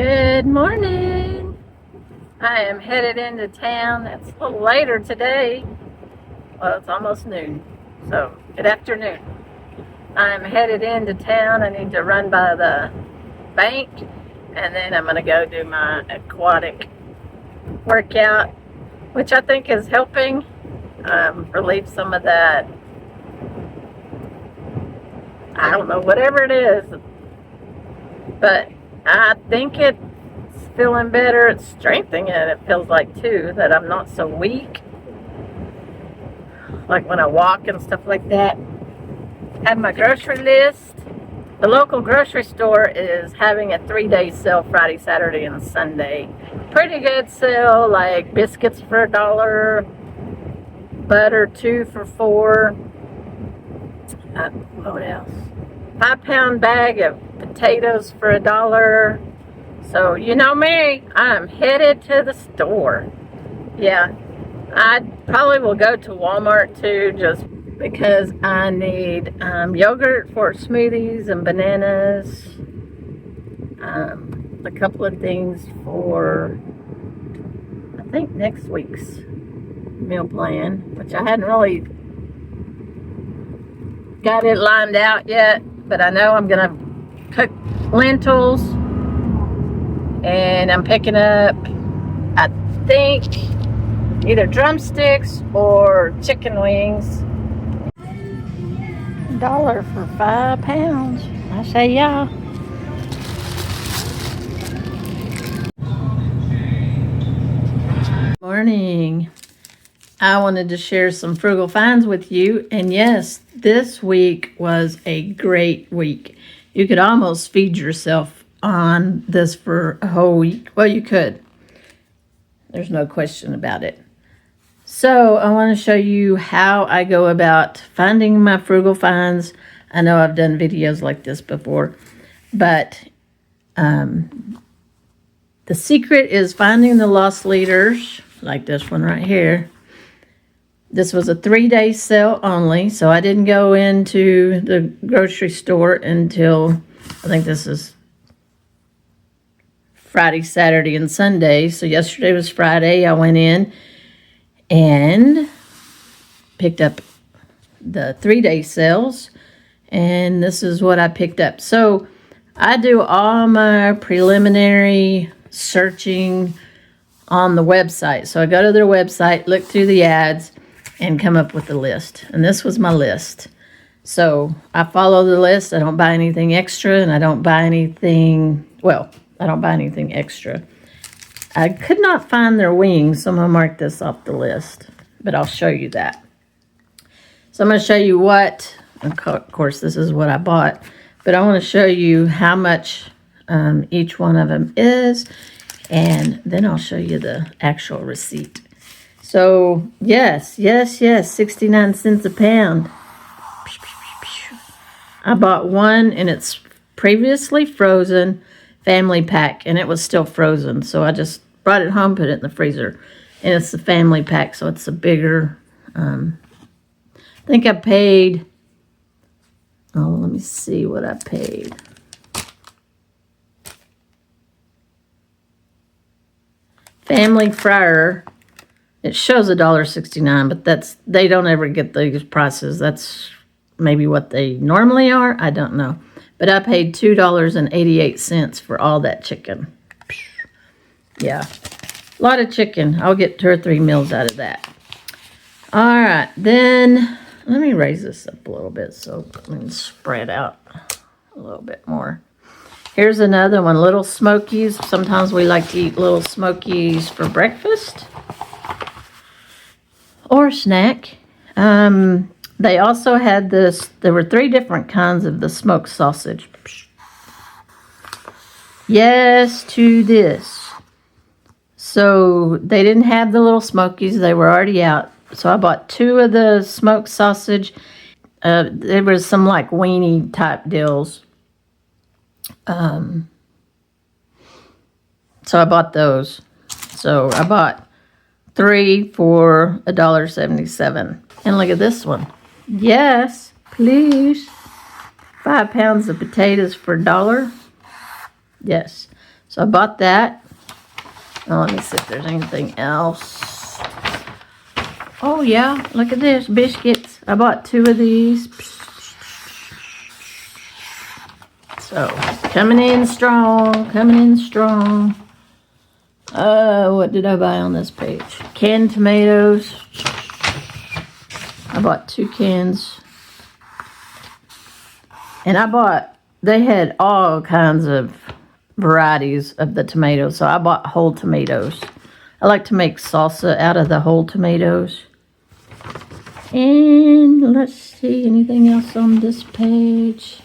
Good morning. I am headed into town. It's a little later today. Well, it's almost noon. So, good afternoon. I'm headed into town. I need to run by the bank, and then I'm going to go do my aquatic workout, which I think is helping relieve some of that, I don't know, whatever it is. But I think it's feeling better. It's strengthening it. It feels like, too, that I'm not so weak. Like when I walk and stuff like that. I have my grocery list. The local grocery store is having a 3-day sale Friday, Saturday, and Sunday. Pretty good sale, like biscuits for $1, butter 2 for $4. What else? 5-pound bag of potatoes for $1. So, you know me, I'm headed to the store. Yeah, I probably will go to Walmart too, just because I need yogurt for smoothies and bananas. A couple of things for, I think, next week's meal plan, which I hadn't really got it lined out yet, but I know I'm gonna cook lentils, and I'm picking up, I think, either drumsticks or chicken wings. $1 for 5 pounds. I say yeah. Morning. I wanted to share some frugal finds with you, and yes, this week was a great week. You could almost feed yourself on this for a whole week. Well, you could. There's no question about it. So I want to show you how I go about finding my frugal finds. I know I've done videos like this before, but the secret is finding the lost leaders, like this one right here. This was a 3-day sale only, so I didn't go into the grocery store until, I think this is Friday, Saturday, and Sunday. So yesterday was Friday. I went in and picked up the 3-day sales, and this is what I picked up. So I do all my preliminary searching on the website. So I go to their website, look through the ads, and come up with a list. And this was my list. So I follow the list. I don't buy anything extra, and I don't buy anything, well, I don't buy anything extra. I could not find their wings, so I'm going to mark this off the list, but I'll show you that. So I'm going to show you what, of course, this is what I bought, but I want to show you how much each one of them is, and then I'll show you the actual receipt. So, yes, 69 cents a pound. I bought one, and it's previously frozen family pack, and it was still frozen, so I just brought it home, put it in the freezer, and it's the family pack, so it's a bigger, I think I paid, oh, let me see what I paid. Family fryer, it shows $1.69, but they don't ever get these prices. That's maybe what they normally are. I don't know. But I paid $2.88 for all that chicken. Yeah, a lot of chicken. I'll get 2 or 3 meals out of that. All right, then let me raise this up a little bit so I can spread out a little bit more. Here's another one, Little Smokies. Sometimes we like to eat Little Smokies for breakfast or snack. They also had this, there were 3 different kinds of the smoked sausage. Yes to this. So they didn't have the Little Smokies, they were already out. So I bought 2 of the smoked sausage. There was some like weenie type deals. So I bought those. So I bought 3 for $1.77. And look at this one. Yes, please. 5 pounds of potatoes for $1. Yes. So I bought that. Oh, let me see if there's anything else. Oh yeah, look at this, biscuits. I bought 2 of these. So, coming in strong, coming in strong. What did I buy on this page? Canned tomatoes. I bought 2 cans. And they had all kinds of varieties of the tomatoes. So I bought whole tomatoes. I like to make salsa out of the whole tomatoes. And let's see, anything else on this page?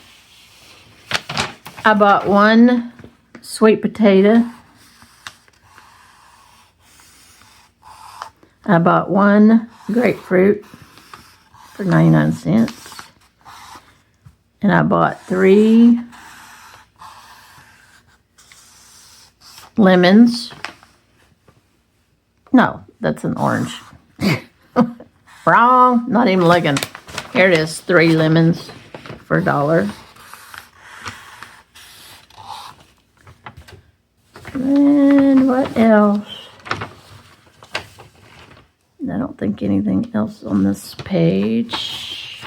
I bought 1 sweet potato. I bought 1 grapefruit for 99 cents. And I bought 3 lemons. No, that's an orange. Wrong, not even looking. Here it is, 3 lemons for $1. And what else? I don't think anything else on this page.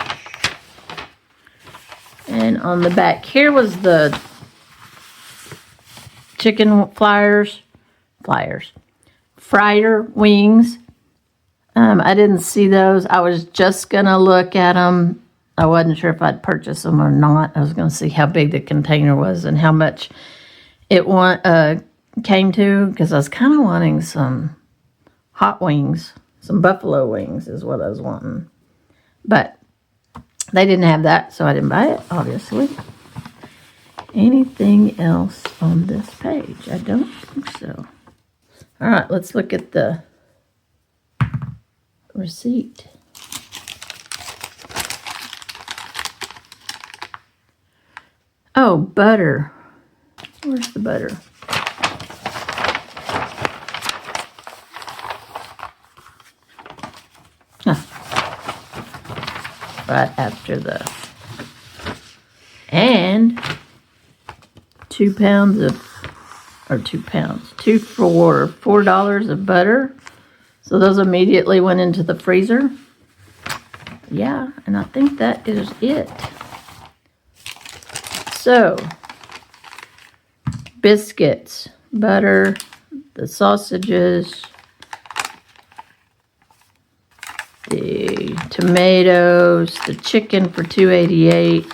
And on the back here was the chicken fryer wings. I didn't see those. I was just gonna look at them. I wasn't sure if I'd purchase them or not. I was gonna see how big the container was and how much it came to, because I was kind of wanting some hot wings. Some buffalo wings is what I was wanting. But they didn't have that, so I didn't buy it, obviously. Anything else on this page? I don't think so. All right, let's look at the receipt. Oh, butter. Where's the butter? Right after the, and 2 pounds of, or 2 pounds, 2 for $4 of butter. So those immediately went into the freezer. Yeah, and I think that is it. So, biscuits, butter, the sausages, the tomatoes, the chicken for $2.88,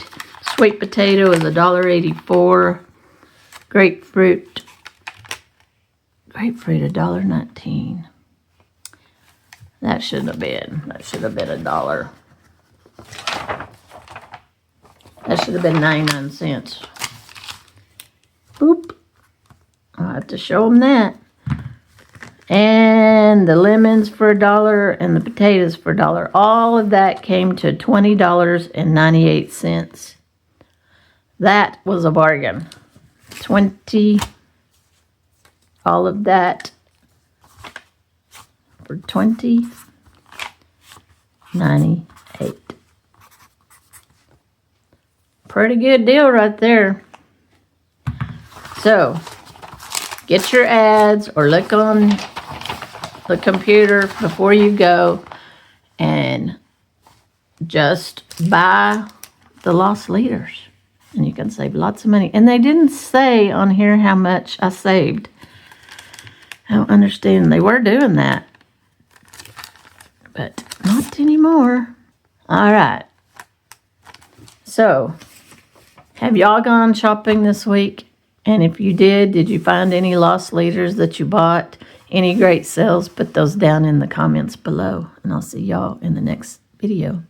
sweet potato is $1.84, grapefruit $1.19. That should have been $1. That should have been 99 cents. Boop. I'll have to show them that. And the lemons for $1 and the potatoes for $1. All of that came to $20.98. That was a bargain. All of that for $20.98. Pretty good deal right there. So, get your ads or look on the computer before you go and just buy the lost leaders. And you can save lots of money. And they didn't say on here how much I saved. I don't understand. They were doing that. But not anymore. All right. So, have y'all gone shopping this week? And if you did you find any lost leaders that you bought? Any great sales? Put those down in the comments below. And I'll see y'all in the next video.